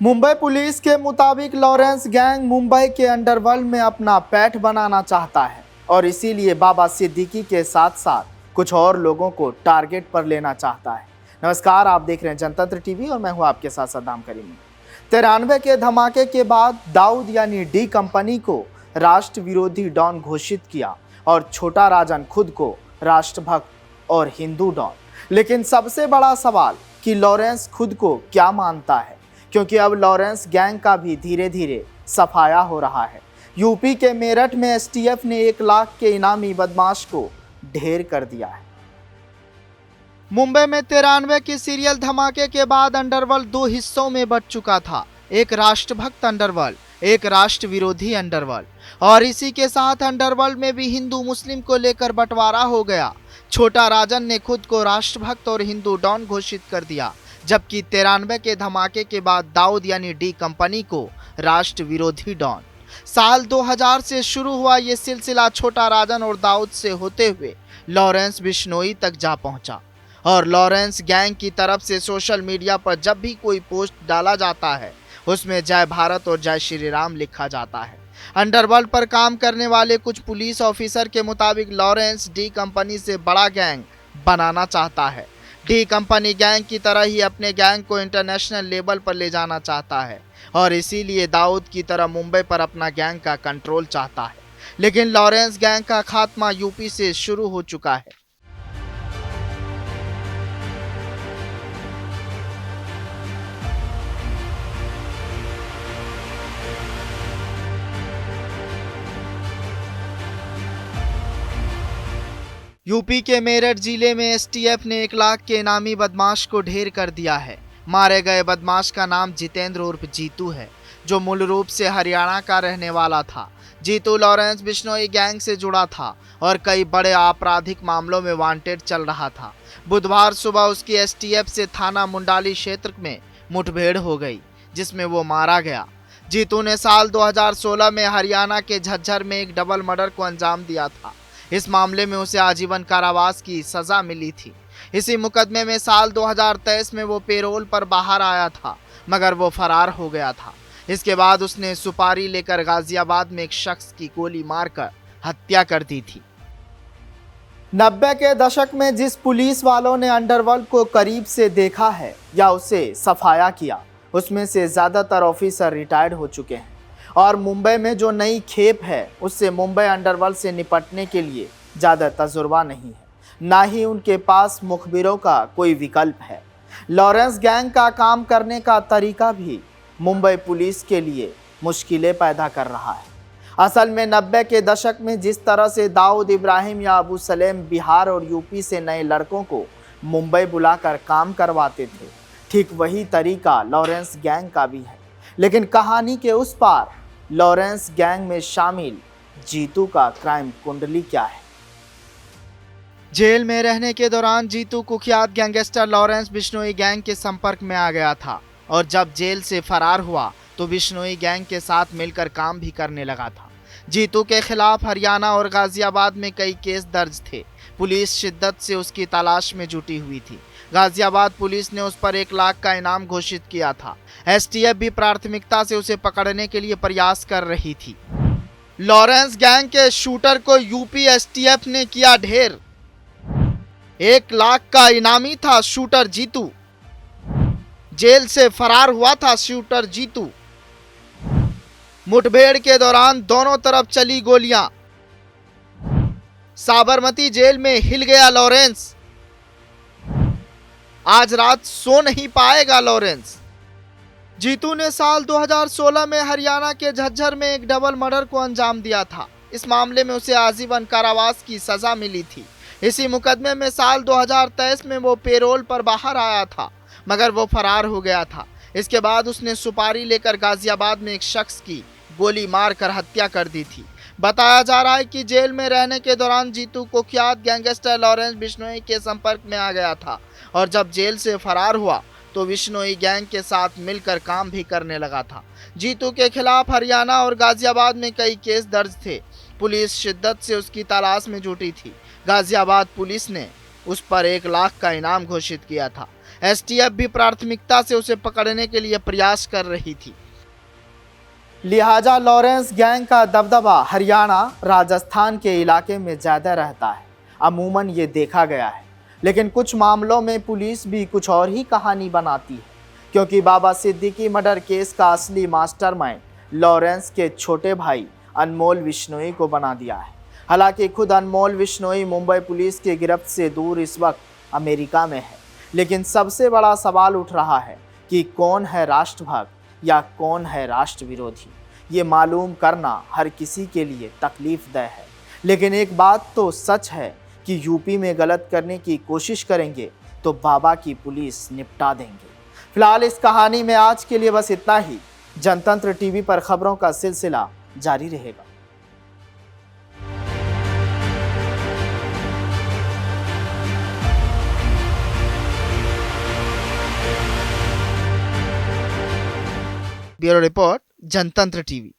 Mumbai police के मुताबिक Lawrence gang Mumbai के अंडरवर्ल्ड में अपना पैठ बनाना चाहता है और इसीलिए बाबा सिद्दीकी के साथ साथ कुछ और लोगों को टारगेट पर लेना चाहता है। नमस्कार, आप देख रहे हैं जनतंत्र टीवी और मैं हूं आपके साथ सद्दाम करीमी। 93 के धमाके के बाद दाऊद यानी डी कंपनी को राष्ट्र विरोधी डॉन घोषित किया और छोटा राजन खुद को राष्ट्रभक्त और हिंदू डॉन। लेकिन सबसे बड़ा सवाल कि लॉरेंस खुद को क्या मानता है, क्योंकि अब लॉरेंस गैंग का भी धीरे धीरे सफाया हो रहा है। यूपी के मेरठ में एसटीएफ ने 1 लाख के इनामी बदमाश को ढेर कर दिया है। मुंबई में 93 के सीरियल धमाके के बाद अंडरवर्ल्ड 2 हिस्सों में बंट चुका था, एक राष्ट्रभक्त अंडरवर्ल्ड, एक राष्ट्र विरोधी अंडरवर्ल्ड। और इसी के साथ अंडरवर्ल्ड में भी हिंदू मुस्लिम को लेकर बंटवारा हो गया। छोटा राजन ने खुद को राष्ट्रभक्त और हिंदू डॉन घोषित कर दिया, जबकि 93 के धमाके के बाद दाऊद यानी डी कंपनी को राष्ट्र विरोधी डॉन। साल 2000 से शुरू हुआ ये सिलसिला छोटा राजन और दाऊद से होते हुए लॉरेंस बिश्नोई तक जा पहुंचा। और लॉरेंस गैंग की तरफ से सोशल मीडिया पर जब भी कोई पोस्ट डाला जाता है उसमें जय भारत और जय श्री राम लिखा जाता है। अंडरवर्ल्ड पर काम करने वाले कुछ पुलिस ऑफिसर के मुताबिक लॉरेंस डी कंपनी से बड़ा गैंग बनाना चाहता है। डी कंपनी गैंग की तरह ही अपने गैंग को इंटरनेशनल लेवल पर ले जाना चाहता है और इसीलिए दाऊद की तरह मुंबई पर अपना गैंग का कंट्रोल चाहता है। लेकिन लॉरेंस गैंग का खात्मा यूपी से शुरू हो चुका है। यूपी के मेरठ जिले में एसटीएफ ने 1 लाख के इनामी बदमाश को ढेर कर दिया है। मारे गए बदमाश का नाम जितेंद्र उर्फ जीतू है, जो मूल रूप से हरियाणा का रहने वाला था। जीतू लॉरेंस बिश्नोई गैंग से जुड़ा था और कई बड़े आपराधिक मामलों में वांटेड चल रहा था। बुधवार सुबह उसकी एसटीएफ से थाना मुंडाली क्षेत्र में मुठभेड़ हो गई, जिसमें वो मारा गया। जीतू ने साल 2016 में हरियाणा के झज्जर में एक डबल मर्डर को अंजाम दिया था। इस मामले में उसे आजीवन कारावास की सजा मिली थी। इसी मुकदमे में साल 2023 में वो पेरोल पर बाहर आया था, मगर वो फरार हो गया था। इसके बाद उसने सुपारी लेकर गाजियाबाद में एक शख्स की गोली मारकर हत्या कर दी थी। 90 के दशक में जिस पुलिस वालों ने अंडरवर्ल्ड को करीब से देखा है या उसे सफाया किया, उसमें से ज्यादातर ऑफिसर रिटायर्ड हो चुके हैं और मुंबई में जो नई खेप है उससे मुंबई अंडरवर्ल्ड से निपटने के लिए ज़्यादा तजुर्बा नहीं है, ना ही उनके पास मुखबिरों का कोई विकल्प है। लॉरेंस गैंग का काम करने का तरीका भी मुंबई पुलिस के लिए मुश्किलें पैदा कर रहा है। असल में 90 के दशक में जिस तरह से दाऊद इब्राहिम या अबू सलेम बिहार और यूपी से नए लड़कों को मुंबई बुलाकर काम करवाते थे, ठीक वही तरीका लॉरेंस गैंग का भी है। लेकिन कहानी के उस पार लॉरेंस गैंग में शामिल जीतू का क्राइम कुंडली क्या है? जेल में रहने के दौरान जीतू कुख्यात गैंगस्टर लॉरेंस बिश्नोई गैंग के संपर्क में आ गया था और जब जेल से फरार हुआ तो बिश्नोई गैंग के साथ मिलकर काम भी करने लगा था। जीतू के खिलाफ हरियाणा और गाजियाबाद में कई केस दर्ज थे। पुलिस शिद्दत से उसकी तलाश में जुटी हुई थी। गाजियाबाद पुलिस ने उस पर 1 लाख का इनाम घोषित किया था। एसटीएफ भी प्राथमिकता से उसे पकड़ने के लिए प्रयास कर रही थी। लॉरेंस गैंग के शूटर को यूपी एसटीएफ ने किया ढेर। 1 लाख का इनामी था शूटर जीतू। जेल से फरार हुआ था शूटर जीतू। मुठभेड़ के दौरान दोनों तरफ चली गोलियां। साबरमती जेल में हिल गया लॉरेंस। आज रात सो नहीं पाएगा लॉरेंस। जीतू ने साल 2016 में हरियाणा के झज्जर में एक डबल मर्डर को अंजाम दिया था। इस मामले में उसे आजीवन कारावास की सजा मिली थी। इसी मुकदमे में साल 2023 में वो पेरोल पर बाहर आया था, मगर वो फरार हो गया था। इसके बाद उसने सुपारी लेकर गाजियाबाद में एक शख्स की गोली मारकर हत्या कर दी थी। बताया जा रहा है कि जेल में रहने के दौरान जीतू कुख्यात गैंगस्टर लॉरेंस बिश्नोई के संपर्क में आ गया था और जब जेल से फरार हुआ तो बिश्नोई गैंग के साथ मिलकर काम भी करने लगा था। जीतू के खिलाफ हरियाणा और गाजियाबाद में कई केस दर्ज थे। पुलिस शिद्दत से उसकी तलाश में जुटी थी। गाजियाबाद पुलिस ने उस पर 1 लाख का इनाम घोषित किया था। एसटीएफ भी प्राथमिकता से उसे पकड़ने के लिए प्रयास कर रही थी। लिहाजा लॉरेंस गैंग का दबदबा हरियाणा, राजस्थान के इलाके में ज़्यादा रहता है। अमूमन ये देखा गया है, लेकिन कुछ मामलों में पुलिस भी कुछ और ही कहानी बनाती है, क्योंकि बाबा सिद्दीकी मर्डर केस का असली मास्टरमाइंड लॉरेंस के छोटे भाई अनमोल विश्नोई को बना दिया है। हालांकि खुद अनमोल विश्नोई मुंबई पुलिस की गिरफ्त से दूर इस वक्त अमेरिका में है, लेकिन सबसे बड़ा सवाल उठ रहा है कि कौन है राष्ट्रभक्त या कौन है राष्ट्र विरोधी। ये मालूम करना हर किसी के लिए तकलीफदेह है, लेकिन एक बात तो सच है कि यूपी में गलत करने की कोशिश करेंगे तो बाबा की पुलिस निपटा देंगे। फिलहाल इस कहानी में आज के लिए बस इतना ही। जनतंत्र टीवी पर खबरों का सिलसिला जारी रहेगा। ब्यूरो रिपोर्ट, जनतंत्र टीवी।